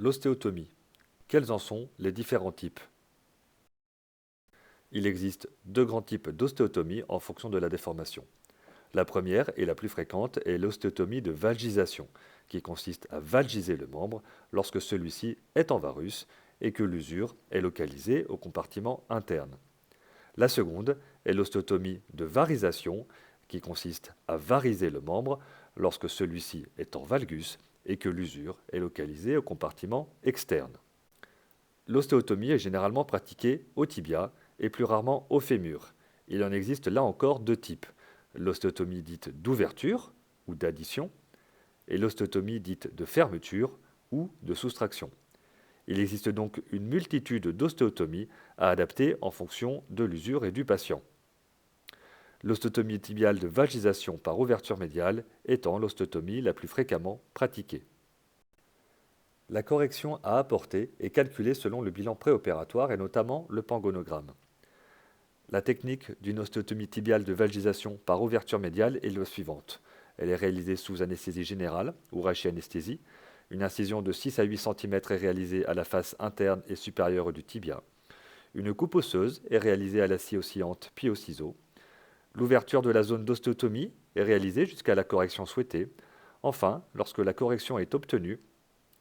L'ostéotomie. Quels en sont les différents types? Il existe deux grands types d'ostéotomie en fonction de la déformation. La première et la plus fréquente est l'ostéotomie de valgisation, qui consiste à valgiser le membre lorsque celui-ci est en varus et que l'usure est localisée au compartiment interne. La seconde est l'ostéotomie de varisation, qui consiste à variser le membre lorsque celui-ci est en valgus et que l'usure est localisée au compartiment externe. L'ostéotomie est généralement pratiquée au tibia et plus rarement au fémur. Il en existe là encore deux types, l'ostéotomie dite d'ouverture ou d'addition et l'ostéotomie dite de fermeture ou de soustraction. Il existe donc une multitude d'ostéotomies à adapter en fonction de l'usure et du patient. L'ostéotomie tibiale de vagisation par ouverture médiale étant l'ostéotomie la plus fréquemment pratiquée. La correction à apporter est calculée selon le bilan préopératoire et notamment le pangonogramme. La technique d'une ostéotomie tibiale de valgisation par ouverture médiale est la suivante. Elle est réalisée sous anesthésie générale ou rachianesthésie. Une incision de 6 à 8 cm est réalisée à la face interne et supérieure du tibia. Une coupe osseuse est réalisée à la scie oscillante puis au ciseau. L'ouverture de la zone d'ostéotomie est réalisée jusqu'à la correction souhaitée. Enfin, lorsque la correction est obtenue,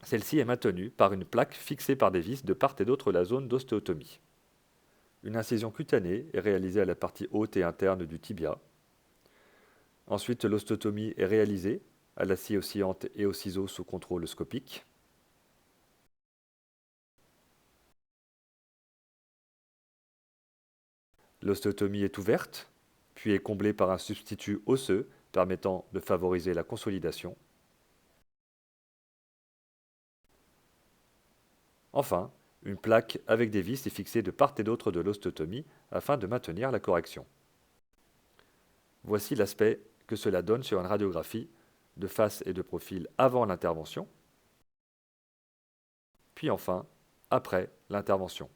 celle-ci est maintenue par une plaque fixée par des vis de part et d'autre de la zone d'ostéotomie. Une incision cutanée est réalisée à la partie haute et interne du tibia. Ensuite, l'ostéotomie est réalisée à la scie oscillante et au ciseau sous contrôle scopique. L'ostéotomie est ouverte, puis est comblée par un substitut osseux permettant de favoriser la consolidation. Enfin, une plaque avec des vis est fixée de part et d'autre de l'ostéotomie afin de maintenir la correction. Voici l'aspect que cela donne sur une radiographie de face et de profil avant l'intervention, puis enfin après l'intervention.